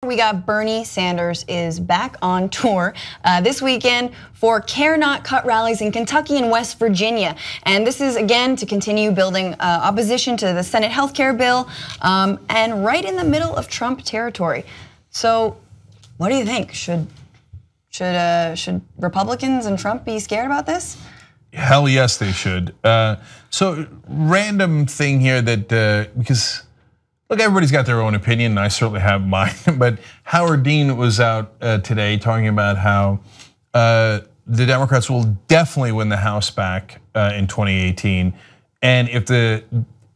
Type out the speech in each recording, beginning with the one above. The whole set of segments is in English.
We got Bernie Sanders is back on tour this weekend for Care Not Cut rallies in Kentucky and West Virginia. And this is again to continue building opposition to the Senate healthcare bill and right in the middle of Trump territory. So what do you think? Should Republicans and Trump be scared about this? Hell yes, they should. So random thing here that because look, everybody's got their own opinion, and I certainly have mine. But Howard Dean was out today talking about how the Democrats will definitely win the House back in 2018, and if the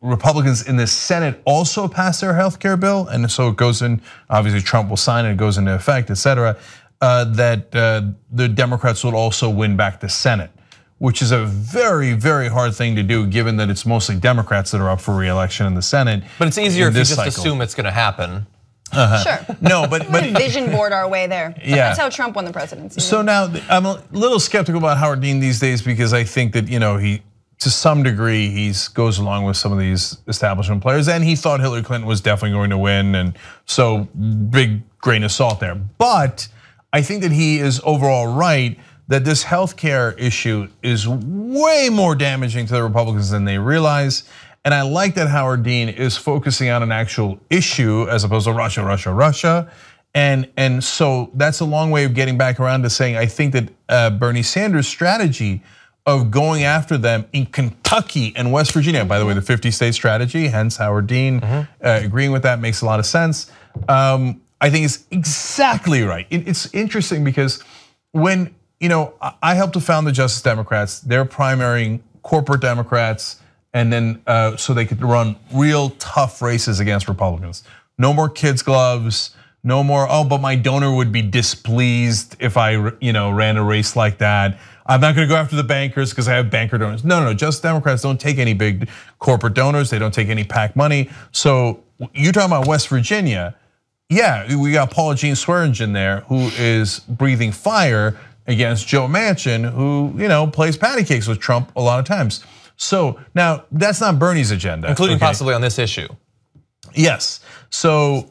Republicans in the Senate also pass their health care bill, and so it goes in, obviously Trump will sign it, it goes into effect, etc., that the Democrats will also win back the Senate, which is a very, very hard thing to do given that it's mostly Democrats that are up for re-election in the Senate. But it's easier if you just assume it's gonna happen. Sure. No, but vision board our way there. Yeah. That's how Trump won the presidency. So now I'm a little skeptical about Howard Dean these days because I think that he, to some degree, he goes along with some of these establishment players, and he thought Hillary Clinton was definitely going to win, and so big grain of salt there. But I think that he is overall right that this healthcare issue is way more damaging to the Republicans than they realize. And I like that Howard Dean is focusing on an actual issue as opposed to Russia, Russia, Russia. And so that's a long way of getting back around to saying I think that Bernie Sanders' strategy of going after them in Kentucky and West Virginia, by the way, the 50-state strategy, hence Howard Dean agreeing with that makes a lot of sense. I think it's exactly right. It's interesting because when I helped to found the Justice Democrats. They're primarying corporate Democrats, and then so they could run real tough races against Republicans. No more kids' gloves. No more. Oh, but my donor would be displeased if I, ran a race like that. I'm not going to go after the bankers because I have banker donors. No. Justice Democrats don't take any big corporate donors. They don't take any PAC money. So you're talking about West Virginia. Yeah, we got Paula Jean Swearengin there, who is breathing fire against Joe Manchin, who plays patty cakes with Trump a lot of times. So now that's not Bernie's agenda, including possibly on this issue. Yes. So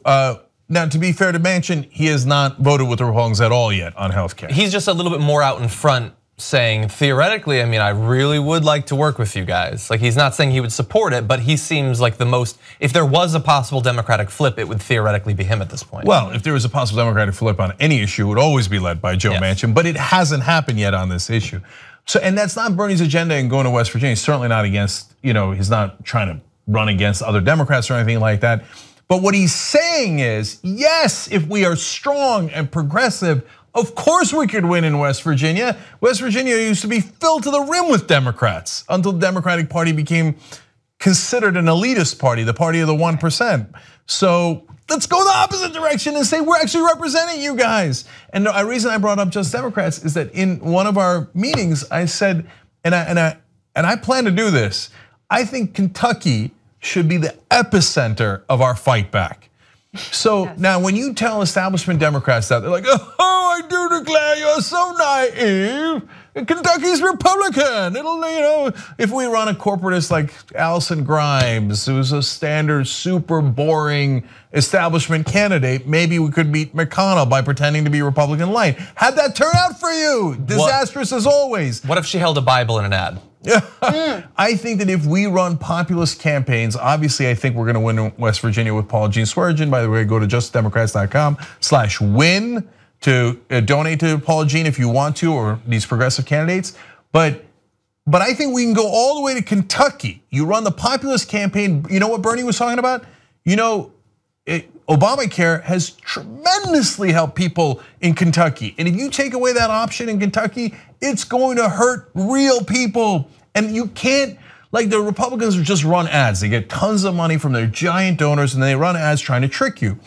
now, to be fair to Manchin, he has not voted with the Republicans at all yet on healthcare. He's just a little bit more out in front, saying theoretically, I really would like to work with you guys. Like, he's not saying he would support it, but he seems like the most, if there was a possible Democratic flip, it would theoretically be him at this point. Well, if there was a possible Democratic flip on any issue, it would always be led by Joe Manchin, but it hasn't happened yet on this issue. So, and that's not Bernie's agenda in going to West Virginia. He's certainly not against, he's not trying to run against other Democrats or anything like that. But what he's saying is, yes, if we are strong and progressive, of course we could win in West Virginia. West Virginia used to be filled to the rim with Democrats until the Democratic Party became considered an elitist party, the party of the 1%. So let's go the opposite direction and say we're actually representing you guys. And the reason I brought up just Democrats is that in one of our meetings I said, and I plan to do this, I think Kentucky should be the epicenter of our fight back. So now when you tell establishment Democrats that, they're like, oh, I do declare you're so naive. Kentucky's Republican. It'll, if we run a corporatist like Allison Grimes, who's a standard, super boring establishment candidate, maybe we could beat McConnell by pretending to be Republican light. How'd that turn out for you? Disastrous as always. What if she held a Bible in an ad? I think that if we run populist campaigns, obviously I think we're going to win in West Virginia with Paula Jean Swearengin. By the way, go to justdemocrats.com/win to donate to Paula Jean if you want to, or these progressive candidates. But I think we can go all the way to Kentucky. You run the populist campaign. You know what Bernie was talking about? Obamacare has tremendously helped people in Kentucky. And if you take away that option in Kentucky, it's going to hurt real people. And you can't, like the Republicans just run ads. They get tons of money from their giant donors and they run ads trying to trick you.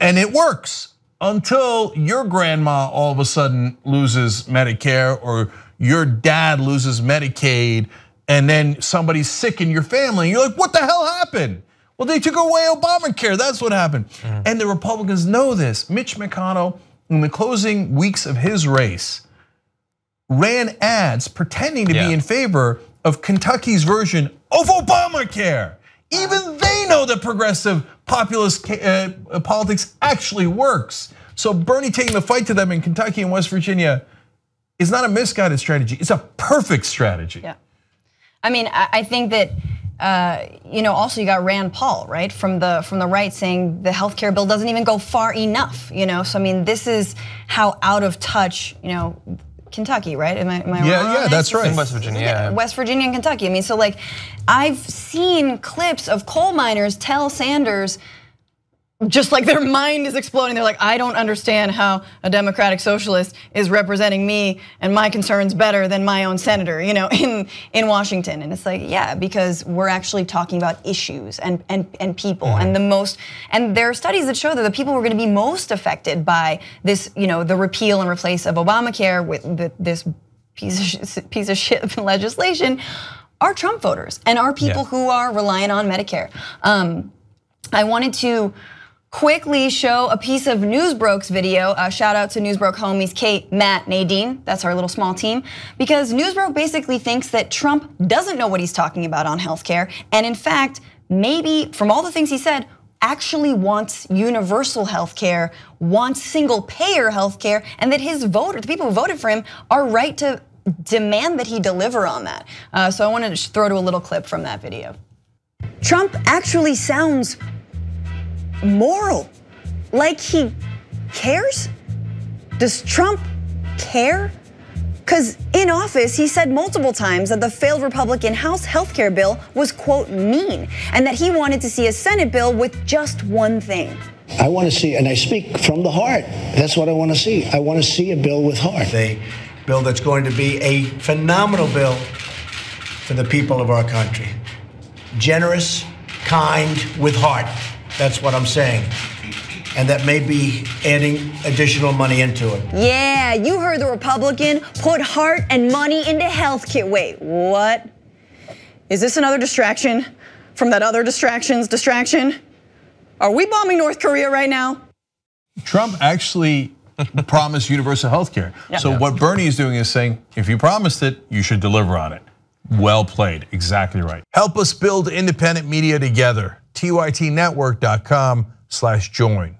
And it works until your grandma all of a sudden loses Medicare or your dad loses Medicaid and then somebody's sick in your family. And you're like, what the hell happened? Well, they took away Obamacare, that's what happened. And the Republicans know this. Mitch McConnell, in the closing weeks of his race, ran ads pretending to be in favor of Kentucky's version of Obamacare. Even they know that progressive populist politics actually works. So Bernie taking the fight to them in Kentucky and West Virginia is not a misguided strategy. It's a perfect strategy. Yeah. I mean, I think that also you got Rand Paul, right, from the right saying the healthcare bill doesn't even go far enough. So I mean, this is how out of touch Kentucky, right? Am I wrong? Yeah, that's right. In West Virginia, yeah. West Virginia and Kentucky. I mean, so like, I've seen clips of coal miners tell Sanders, just like their mind is exploding. They're like, I don't understand how a Democratic socialist is representing me and my concerns better than my own senator, in Washington. And it's like, yeah, because we're actually talking about issues and people and and there are studies that show that the people who are going to be most affected by this, the repeal and replace of Obamacare with this piece of shit legislation are Trump voters and are people who are relying on Medicare. I wanted to quickly show a piece of Newsbroke's video. Shout out to Newsbroke homies Kate, Matt, Nadine. That's our little small team. Because Newsbroke basically thinks that Trump doesn't know what he's talking about on healthcare. And in fact, maybe from all the things he said, actually wants universal healthcare, wants single payer healthcare, and that his voters, the people who voted for him, are right to demand that he deliver on that. So I wanted to throw to a little clip from that video. Trump actually sounds moral, like he cares? Does Trump care? Because in office, he said multiple times that the failed Republican House healthcare bill was, quote, mean, and that he wanted to see a Senate bill with just one thing. I want to see, and I speak from the heart, that's what I want to see. I want to see a bill with heart. A bill that's going to be a phenomenal bill for the people of our country. Generous, kind, with heart. That's what I'm saying. And that may be adding additional money into it. Yeah, you heard the Republican put heart and money into healthcare. Wait, what? Is this another distraction from that other distraction? Are we bombing North Korea right now? Trump actually promised universal health care. Yeah. So what Bernie is doing is saying, if you promised it, you should deliver on it. Well played, exactly right. Help us build independent media together. TYTnetwork.com/join.